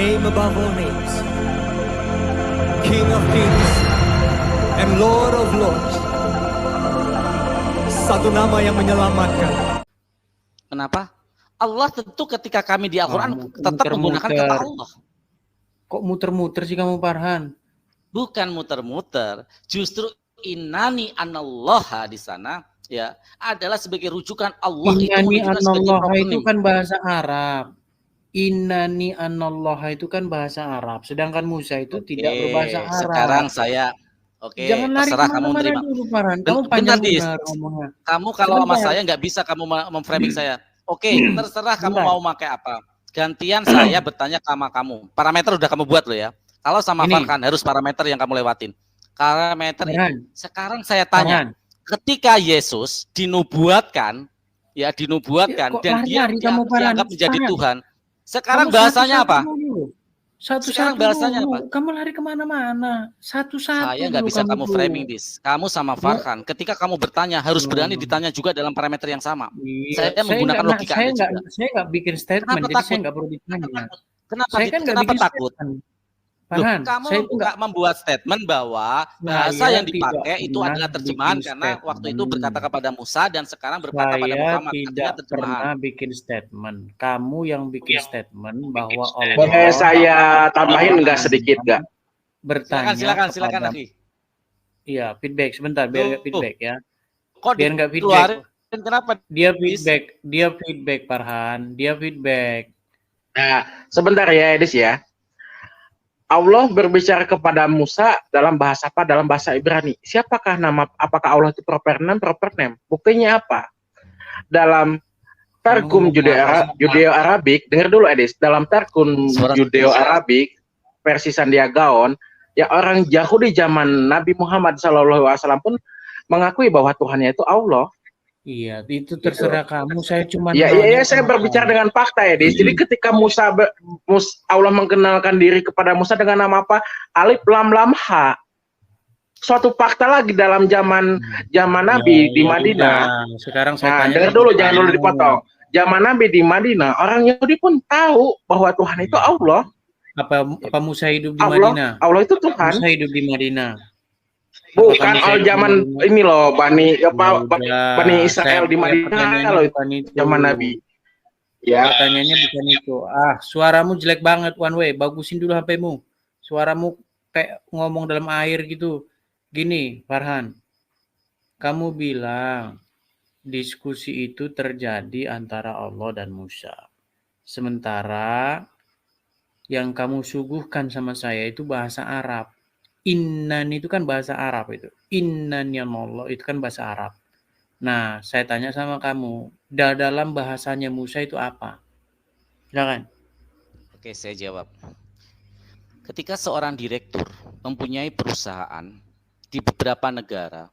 name above all names, King of kings and Lord of lords. Satu nama yang menyelamatkan. Kenapa? Allah tentu ketika kami di Al-Quran tetap menggunakan kata Allah. Kok muter-muter sih kamu, Farhan? Bukan muter-muter, justru innani anallaha di sana ya adalah sebagai rujukan Allah. Innani itu anallaha itu kan bahasa Arab. Innani anallaha itu kan bahasa Arab. Sedangkan Musa itu tidak berbahasa Arab. Sekarang saya jangan lari kemana-mana dulu, Farhan. Kamu panjang benar ngomongnya. Kamu kalau sama saya nggak bisa kamu memframing saya. Terserah kamu mau pakai apa. Gantian saya bertanya sama kamu. Parameter udah kamu buat loh ya. Kalau sama Farhan harus parameter yang kamu lewatin. Parameter ini. Sekarang saya tanya, ketika Yesus dinubuatkan dan dia dianggap menjadi Tuhan. Sekarang bahasanya apa? Sekarang bahasanya apa? Kamu lari kemana-mana. Satu-satu. Saya nggak bisa kamu framing this. Kamu sama Farhan. Ketika kamu bertanya harus berani ditanya juga dalam parameter yang sama. Saya menggunakan logika Anda juga. Saya nggak bikin statement. Jadi saya nggak perlu ditanya. Kenapa takut? Farhan, kamu nggak membuat statement bahwa bahasa yang dipakai itu adalah terjemahan karena waktu itu berkata kepada Musa dan sekarang berkata pada Muhammad. Saya tidak pernah bikin statement. Kamu yang bikin statement bahwa Allah. Boleh saya tambahin nggak sedikit nggak? Bertanya. Silakan lagi. Iya, feedback sebentar biar feedback ya. Kok biar nggak feedback? Kenapa? Dia feedback Farhan. Dia feedback. Nah, sebentar ya Edis ya. Allah berbicara kepada Musa dalam bahasa apa? Dalam bahasa Ibrani. Siapakah nama? Apakah Allah itu proper name? Buktinya apa? Dalam Targum Judeo-Arabik, dengar dulu Edis. Dalam Targum Judeo-Arabik versi Sandiagaon, ya orang Yahudi zaman Nabi Muhammad SAW pun mengakui bahwa Tuhannya itu Allah. Iya, itu terserah kamu. Saya cuma saya berbicara dengan fakta ya, Jadi ketika Allah mengenalkan diri kepada Musa dengan nama apa? Alif Lam Lam Ha. Suatu fakta lagi dalam zaman Nabi di Madinah. Sekarang saya tanya. Dengar dulu, jangan dulu dipotong. Zaman Nabi di Madinah, orang Yahudi pun tahu bahwa Tuhan itu Allah. Apa Musa hidup di Madinah? Allah itu Tuhan. Musa hidup di Madinah. Bukan zaman ini loh, Bani Israel di Madinah loh, zaman Nabi. Ya. Pertanyaannya bukan itu. Suaramu jelek banget, One Way. Bagusin dulu HP-mu. Suaramu kayak ngomong dalam air gitu. Gini, Farhan. Kamu bilang diskusi itu terjadi antara Allah dan Musa. Sementara yang kamu suguhkan sama saya itu bahasa Arab. Innan itu kan bahasa Arab itu. Innan ya Allah itu kan bahasa Arab. Nah, saya tanya sama kamu, dalam bahasanya Musa itu apa? Silakan. Oke, saya jawab. Ketika seorang direktur mempunyai perusahaan di beberapa negara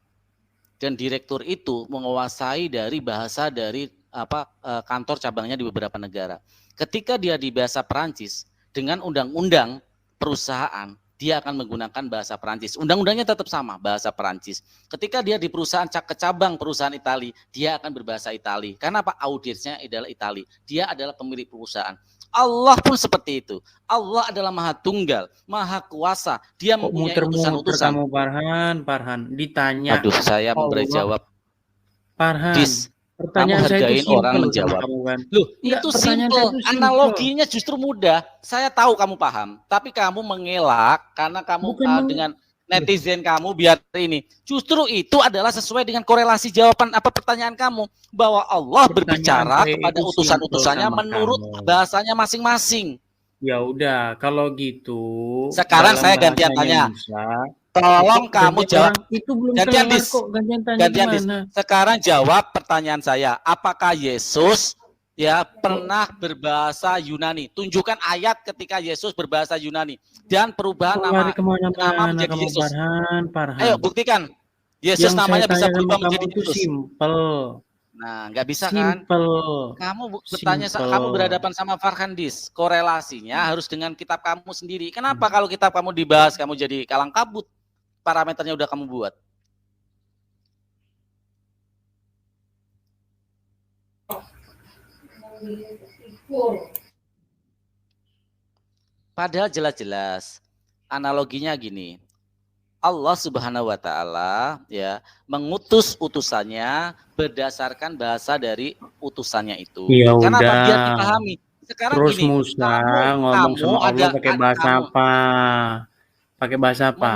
dan direktur itu menguasai dari bahasa dari kantor cabangnya di beberapa negara. Ketika dia di bahasa Perancis dengan undang-undang perusahaan, dia akan menggunakan bahasa Perancis. Undang-undangnya tetap sama, bahasa Perancis. Ketika dia di perusahaan kecabang perusahaan Itali, dia akan berbahasa Itali. Karena apa? Audiensnya adalah Itali. Dia adalah pemilik perusahaan. Allah pun seperti itu. Allah adalah Maha Tunggal, Maha Kuasa. Dia mempunyai utusan-utusan. Kamu Farhan, ditanya. Aduh, saya memberi jawab. Farhan. Kamu hargain orang menjawab. Loh, itu simple. Analoginya justru mudah. Saya tahu kamu paham, tapi kamu mengelak karena kamu dengan netizen kamu biar ini. Justru itu adalah sesuai dengan korelasi jawaban pertanyaan kamu bahwa Allah berbicara kepada utusan-utusannya menurut bahasanya masing-masing. Ya udah, kalau gitu. Sekarang saya gantian tanya. Tolong kamu jawab. Itu belum gantian dis. Sekarang jawab pertanyaan saya. Apakah Yesus pernah berbahasa Yunani? Tunjukkan ayat ketika Yesus berbahasa Yunani dan perubahan nama menjadi Yesus. Farhan. Ayo buktikan. Yesus namanya bisa berubah menjadi Yesus. Simple. Nah, nggak bisa kan? Kamu bertanya, kamu berhadapan sama Farhan dis. Korelasinya harus dengan kitab kamu sendiri. Kenapa kalau kitab kamu dibahas, kamu jadi kalang kabut? Parameternya udah kamu buat. Padahal jelas-jelas analoginya gini. Allah Subhanahu wa taala ya mengutus utusannya berdasarkan bahasa dari utusannya itu. Ya Kenapa? Biar udah. dipahami. Sekarang Terus gini, Musa ngomong sama Allah pakai bahasa kamu apa? Pakai bahasa apa?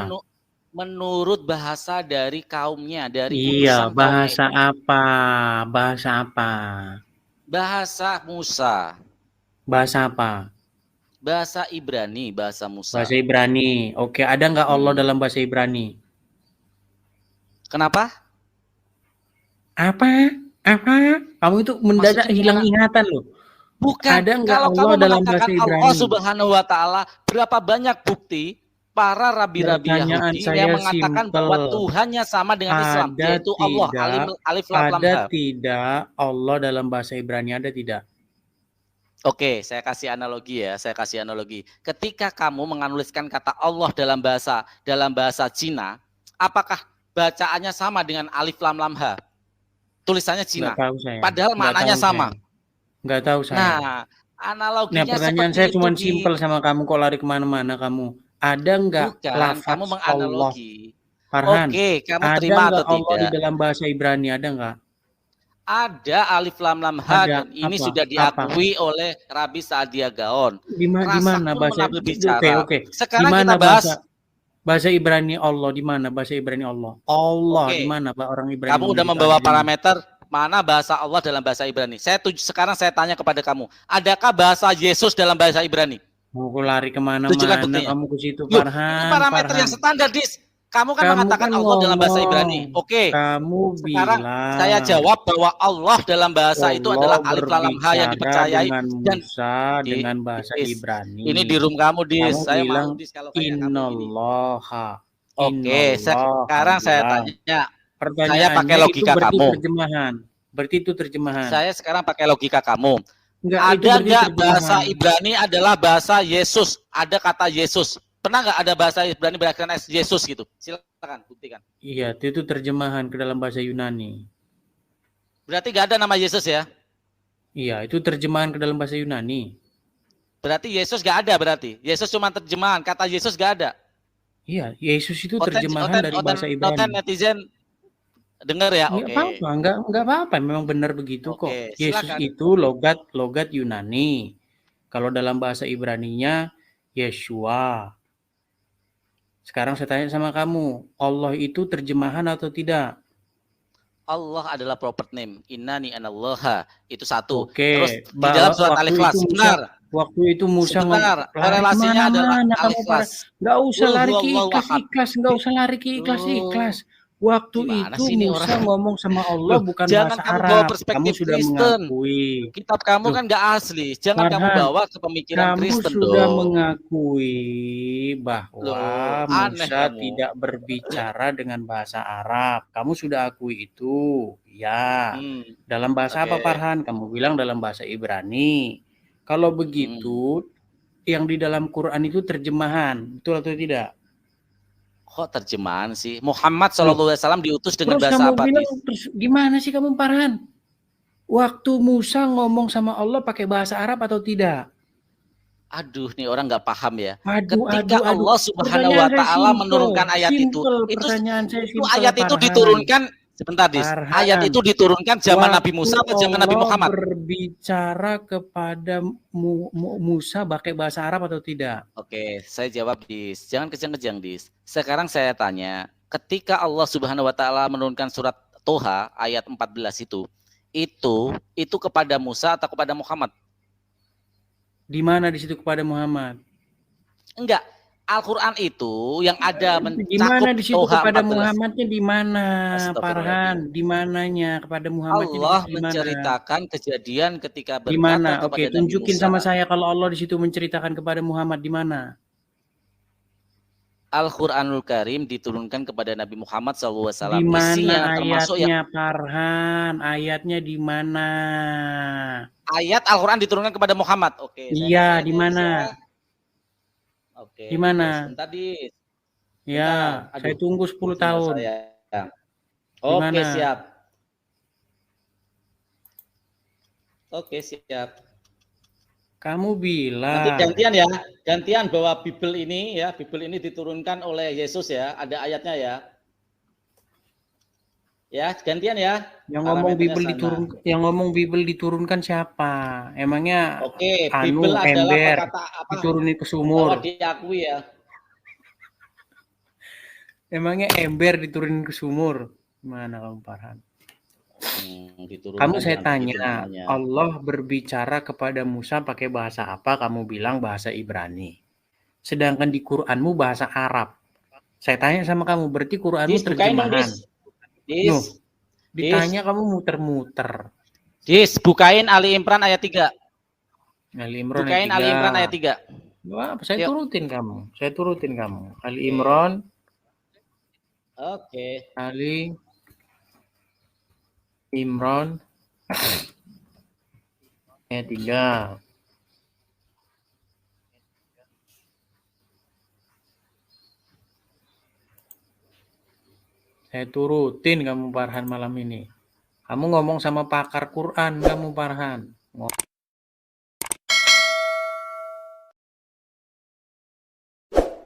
menurut bahasa dari kaumnya, dari Iya, utusan kaumnya bahasa itu. apa? Bahasa apa? Bahasa Musa, Bahasa apa? bahasa Ibrani, bahasa Musa. Bahasa Ibrani. Oke, ada nggak Allah dalam bahasa Ibrani? Kenapa? Apa? Kamu itu mendadak Maksudnya hilang gimana? ingatan loh. Bukan. Ada nggak Kalau Allah kamu dalam mengatakan bahasa Allah Ibrani? Subhanahu wa taala, berapa banyak bukti para rabi-rabi Pertanyaan Yahudi saya yang mengatakan bahwa simpel. Tuhannya sama dengan Islam, Ada yaitu Allah, alif lam lam ha. tidak Allah dalam bahasa Ibrani, ada tidak? Oke, saya kasih analogi ya, saya kasih analogi. Ketika kamu menuliskan kata Allah dalam bahasa Cina, apakah bacaannya sama dengan alif lam lam ha? Tulisannya Cina. Nggak tahu saya. Padahal maknanya sama. Nggak tahu saya. Nah, analoginya Nah, pertanyaan seperti saya itu cuma simpel sama kamu, kok lari kemana-mana kamu. Ada nggak lafaz kamu Allah? menganalogi. Farhan, Oke, kamu ada terima nggak atau Allah tidak? di dalam bahasa Ibrani, ada nggak? Ada alif lam lam ha, Ada. dan ini Apa? sudah diakui oleh Rabi Saadia Gaon. Di mana bahasa? Berbicara. Oke. Sekarang Dimana kita bahas bahasa Ibrani Allah, di mana bahasa Ibrani Allah? Allah Oke. di mana Pak orang Ibrani? Kamu udah membawa parameter mana bahasa Allah dalam bahasa Ibrani. Sekarang saya tanya kepada kamu, adakah bahasa Yesus dalam bahasa Ibrani? Mau lari kemana-mana kamu ke situ, Farhan. Parameter yang standar, Dis. Kamu kan mengatakan kan Allah dalam bahasa Ibrani. Oke. Kamu sekarang bilang saya jawab bahwa Allah dalam bahasa itu adalah alif lam lam ha yang dipercayai dan Musa dengan bahasa Ibrani. Ini di room kamu, Dis. Saya bilang, mau, Dis, kalau kayak kamu ini. Oke, sekarang saya tanya. Saya pakai logika itu kamu. Berarti itu terjemahan. Saya sekarang pakai logika kamu. Enggak, ada nggak bahasa Ibrani adalah bahasa Yesus? Ada kata Yesus. Pernah nggak ada bahasa Ibrani berakhirkan S Yesus gitu? Silakan buktikan. Iya, itu terjemahan ke dalam bahasa Yunani. Berarti nggak ada nama Yesus ya? Iya, itu terjemahan ke dalam bahasa Yunani. Berarti Yesus nggak ada berarti? Yesus cuma terjemahan, kata Yesus nggak ada? Iya, Yesus itu terjemahan dari bahasa Ibrani. Netizen dengar ya? Oke. Enggak apa-apa, memang benar begitu kok. Yesus itu logat Yunani. Kalau dalam bahasa Ibraninya Yeshua. Sekarang saya tanya sama kamu, Allah itu terjemahan atau tidak? Allah adalah proper name. Innani anallaha. Itu satu. Oke. Terus di dalam surat Al-Ikhlas. Benar. Waktu itu Musa ngomong. Korelasinya adalah Al-Ikhlas. Enggak usah lari ke ikhlas. Enggak usah lari ke ikhlas. Waktu itu Musa ngomong sama Allah bukan bahasa Arab. Kamu sudah mengakui. Kitab kamu kan nggak asli. Jangan kamu bawa ke pemikiran Kristen dong. Kamu sudah mengakui bahwa Musa tidak berbicara dengan bahasa Arab. Kamu sudah akui itu. Ya. Dalam bahasa apa, Farhan? Kamu bilang dalam bahasa Ibrani. Kalau begitu, yang di dalam Quran itu terjemahan. Betul atau tidak? Kok terjemahan sih? Muhammad SAW diutus dengan bahasa apa? Terus gimana sih kamu, Farhan? Waktu Musa ngomong sama Allah pakai bahasa Arab atau tidak? Aduh, nih orang nggak paham ya. Ketika Allah Subhanahu wa Ta'ala menurunkan ayat itu ayat itu diturunkan. Sebentar, Dis. Ayat itu diturunkan zaman Nabi Musa atau zaman Nabi Muhammad? Berbicara kepada Musa pakai bahasa Arab atau tidak? Oke, saya jawab, Dis. Jangan kejang-kejang, Dis. Sekarang saya tanya, ketika Allah Subhanahu wa Ta'ala menurunkan surat Toha ayat 14 itu kepada Musa atau kepada Muhammad? Di mana di situ kepada Muhammad? Enggak. Al-Quran itu yang ada mencakup di situ kepada Muhammadnya di mana, Farhan? Di mananya kepada Muhammad? Allah menceritakan kejadian ketika berkata di mana? Oke, tunjukin sama saya kalau Allah di situ menceritakan kepada Muhammad di mana? Al-Quranul Karim diturunkan kepada Nabi Muhammad SAW. Di mana ayatnya, Farhan? Ayatnya di mana? Ayat Al-Quran diturunkan kepada Muhammad. Oke. Iya, di mana? Oke. Di mana? Tadi. Ya, saya tunggu 10 tahun. Oke, siap. Oke, siap. Kamu Nanti bilang gantian ya, gantian bahwa Bible ini diturunkan oleh Yesus ya, ada ayatnya ya. Ya, gantian ya. yang ngomong Bible diturunkan siapa? Emangnya Oke, anu Bible adalah ember perkataan diturunin ke bahwa sumur? diakui ya. Emangnya ember diturunin ke sumur? Mana kamu Farhan? Kamu Diturunkan saya yang begitu tanya, namanya. Allah berbicara kepada Musa pakai bahasa apa? Kamu bilang bahasa Ibrani. Sedangkan di Quranmu bahasa Arab. Saya tanya sama kamu, berarti Quranmu Bukain dong, terjemahan. Nuh, ditanya kamu muter-muter. Bukain Ali Imran ayat 3. Ali Imran Bukain ayat 3. Ali Imran ayat 3. Wah, saya Yuk. turutin kamu. Ali Imran. Oke. Ali Imran ayat 3. Saya turutin kamu Farhan malam ini. Kamu ngomong sama pakar Quran kamu Farhan.